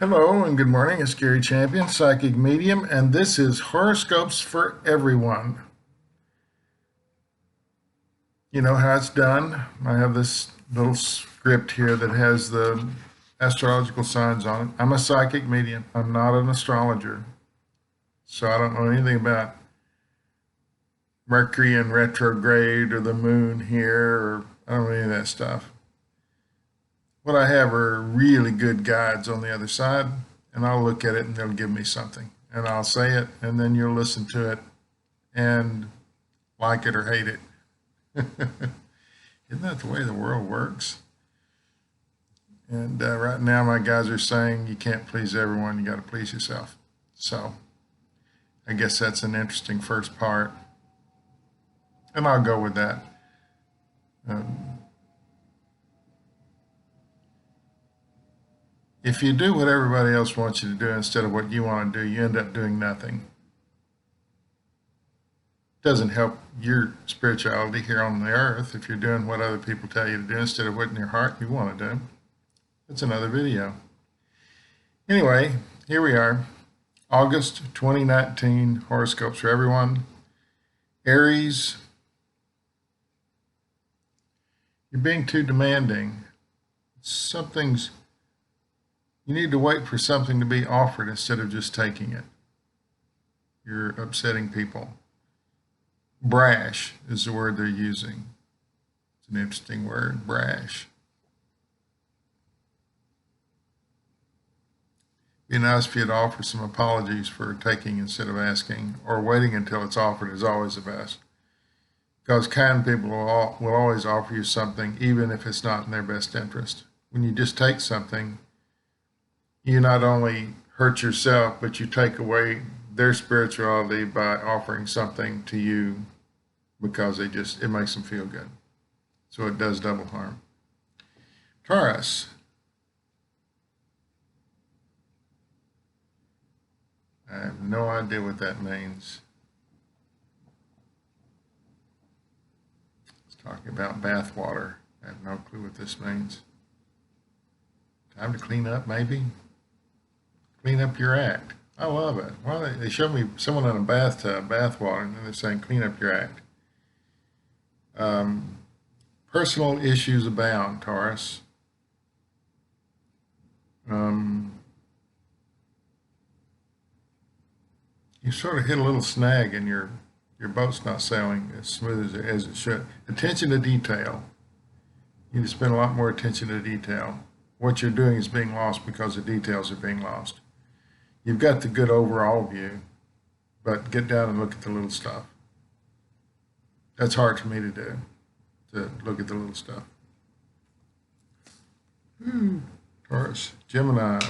Hello and good morning. It's Gary Champion, Psychic Medium, and this is Horoscopes for Everyone. You know how it's done. I have this little script here that has the astrological signs on it. I'm a psychic medium. I'm not an astrologer, so I don't know anything about Mercury in retrograde or the moon here, or I don't know any of that stuff. What I have are really good guides on the other side, and I'll look at it and they'll give me something. And I'll say it, and then you'll listen to it and like it or hate it. Isn't that the way the world works? And right now, my guys are saying you can't please everyone, you got to please yourself. So I guess that's an interesting first part. And I'll go with that. If you do what everybody else wants you to do instead of what you want to do, you end up doing nothing. It doesn't help your spirituality here on the earth if you're doing what other people tell you to do instead of what in your heart you want to do. That's another video. Anyway, here we are. August 2019 horoscopes for everyone. Aries, you're being too demanding. You need to wait for something to be offered instead of just taking it. You're upsetting people. Brash is the word they're using. It's an interesting word, brash. Be nice if you'd offer some apologies for taking instead of asking, or waiting until it's offered is always the best. Because kind people will always offer you something, even if it's not in their best interest. When you just take something, you not only hurt yourself, but you take away their spirituality by offering something to you because it makes them feel good. So it does double harm. Taurus. I have no idea what that means. It's talking about bath water. I have no clue what this means. Time to clean up, maybe? Clean up your act. I love it. Well, they showed me someone in a bathtub, bath water, and then they're saying clean up your act. Personal issues abound, Taurus. You sort of hit a little snag and your boat's not sailing as smooth as it should. Attention to detail. You need to spend a lot more attention to detail. What you're doing is being lost because the details are being lost. You've got the good overall view, but get down and look at the little stuff. That's hard for me to do, to look at the little stuff. Taurus, Gemini.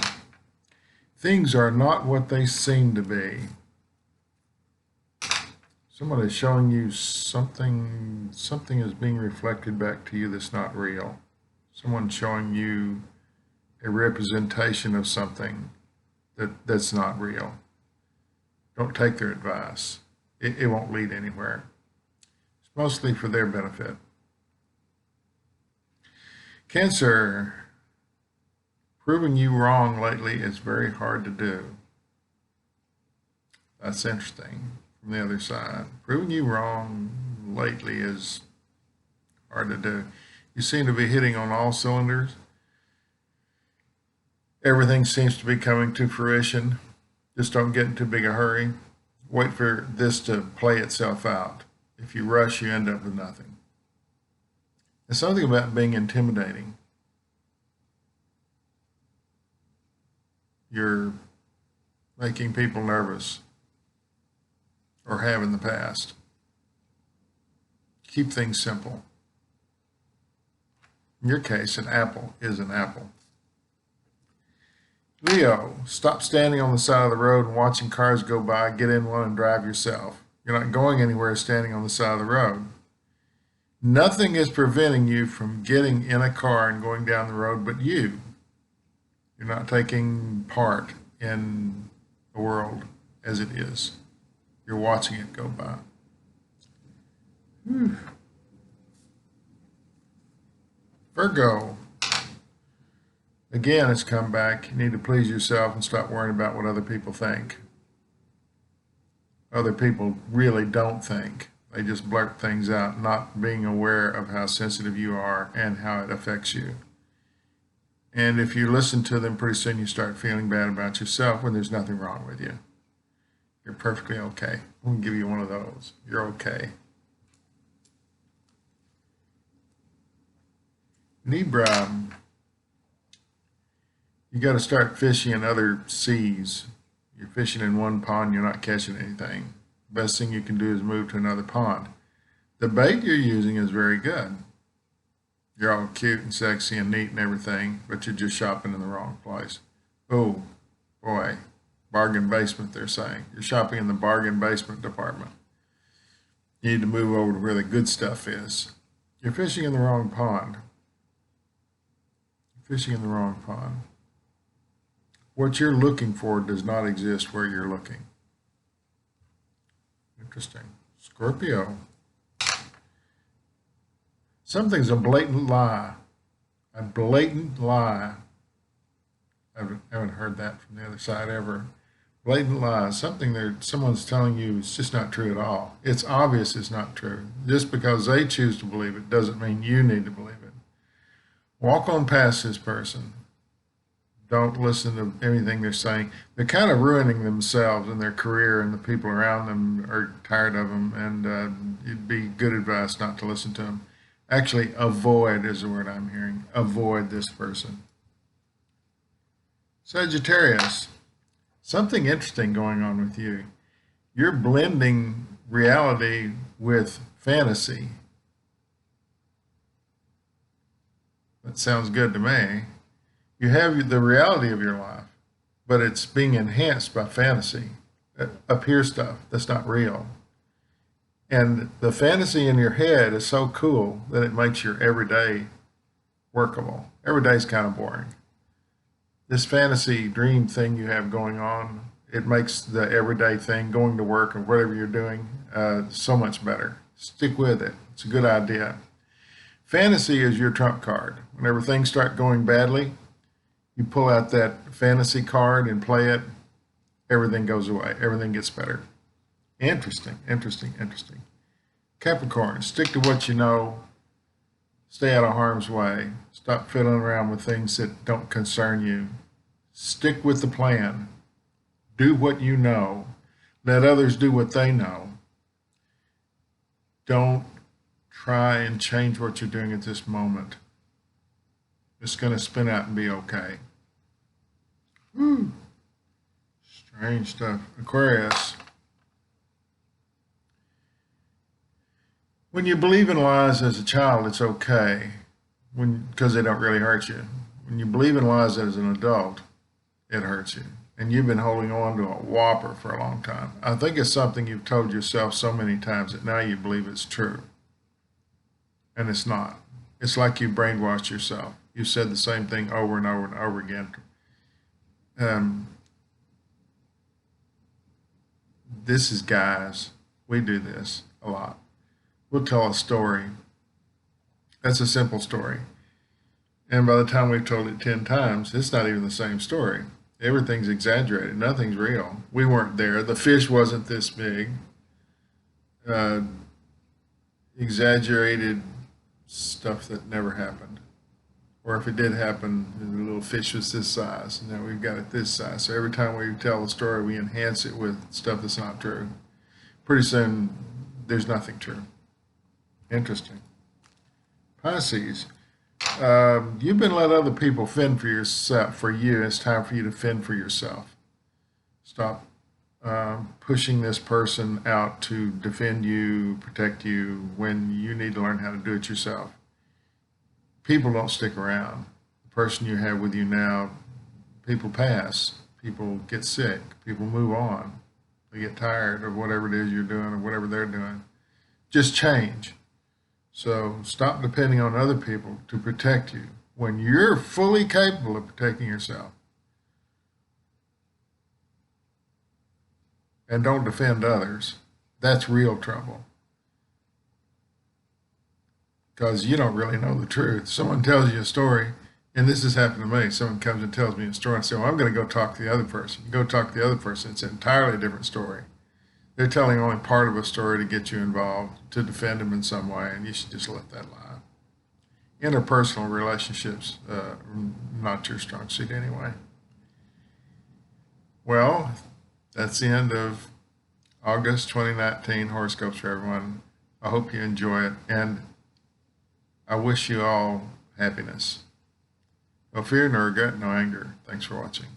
Things are not what they seem to be. Somebody's showing you something is being reflected back to you that's not real. Someone's showing you a representation of something that's not real. Don't take their advice. It won't lead anywhere. It's mostly for their benefit. Cancer, proving you wrong lately is very hard to do. That's interesting from the other side. Proving you wrong lately is hard to do. You seem to be hitting on all cylinders. Everything seems to be coming to fruition. Just don't get in too big a hurry. Wait for this to play itself out. If you rush, you end up with nothing. There's something about being intimidating. You're making people nervous, or have in the past. Keep things simple. In your case, an apple is an apple. Leo, stop standing on the side of the road and watching cars go by. Get in one and drive yourself. You're not going anywhere standing on the side of the road. Nothing is preventing you from getting in a car and going down the road but you. You're not taking part in the world as it is. You're watching it go by. Virgo, Again, it's come back. You need to please yourself and stop worrying about what other people think. Other people really don't think. They just blurt things out, not being aware of how sensitive you are and how it affects you. And if you listen to them, pretty soon you start feeling bad about yourself when there's nothing wrong with you. You're perfectly okay. We'll give you one of those. You're okay. Libra, you got to start fishing in other seas. You're fishing in one pond, you're not catching anything. Best thing you can do is move to another pond. The bait you're using is very good. You're all cute and sexy and neat and everything, but you're just shopping in the wrong place. Oh, boy. Bargain basement, they're saying. You're shopping in the bargain basement department. You need to move over to where the good stuff is. You're fishing in the wrong pond. You're fishing in the wrong pond. What you're looking for does not exist where you're looking. Interesting. Scorpio. Something's a blatant lie. A blatant lie. I haven't heard that from the other side ever. Blatant lie. Something that someone's telling you is just not true at all. It's obvious it's not true. Just because they choose to believe it doesn't mean you need to believe it. Walk on past this person. Don't listen to anything they're saying. They're kind of ruining themselves and their career, and the people around them are tired of them, and it'd be good advice not to listen to them. Actually, avoid is the word I'm hearing. Avoid this person. Sagittarius, something interesting going on with you. You're blending reality with fantasy. That sounds good to me. You have the reality of your life, but it's being enhanced by fantasy. Up here stuff that's not real. And the fantasy in your head is so cool that it makes your everyday workable. Every day's kind of boring. This fantasy dream thing you have going on, it makes the everyday thing, going to work or whatever you're doing, so much better. Stick with it. It's a good idea. Fantasy is your trump card. Whenever things start going badly, you pull out that fantasy card and play it, everything goes away. Everything gets better. Interesting, interesting, interesting. Capricorn, stick to what you know. Stay out of harm's way. Stop fiddling around with things that don't concern you. Stick with the plan. Do what you know. Let others do what they know. Don't try and change what you're doing at this moment. It's going to spin out and be okay. Whew. Strange stuff. Aquarius. When you believe in lies as a child, it's okay because they don't really hurt you. When you believe in lies as an adult, it hurts you. And you've been holding on to a whopper for a long time. I think it's something you've told yourself so many times that now you believe it's true. And it's not. It's like you brainwashed yourself. You said the same thing over and over and over again. This is guys. We do this a lot. We'll tell a story. That's a simple story. And by the time we've told it 10 times, it's not even the same story. Everything's exaggerated. Nothing's real. We weren't there. The fish wasn't this big. Exaggerated stuff that never happened. Or if it did happen, the little fish was this size. Now we've got it this size. So every time we tell the story, we enhance it with stuff that's not true. Pretty soon, there's nothing true. Interesting. Pisces, you've been letting other people fend for yourself. For you, it's time for you to fend for yourself. Stop pushing this person out to defend you, protect you, when you need to learn how to do it yourself. People don't stick around. The person you have with you now, people pass. People get sick. People move on. They get tired of whatever it is you're doing or whatever they're doing. Just change. So stop depending on other people to protect you when you're fully capable of protecting yourself. And don't defend others. That's real trouble. Because you don't really know the truth. Someone tells you a story, And this has happened to me. Someone comes and tells me a story. I say, well, I'm going to go talk to the other person. Go talk to the other person. It's an entirely different story. They're telling only part of a story to get you involved, to defend them in some way, and you should just let that lie. Interpersonal relationships, not your strong suit anyway. Well, that's the end of August 2019 horoscopes for everyone. I hope you enjoy it, and I wish you all happiness. No fear, no regret, no anger. Thanks for watching.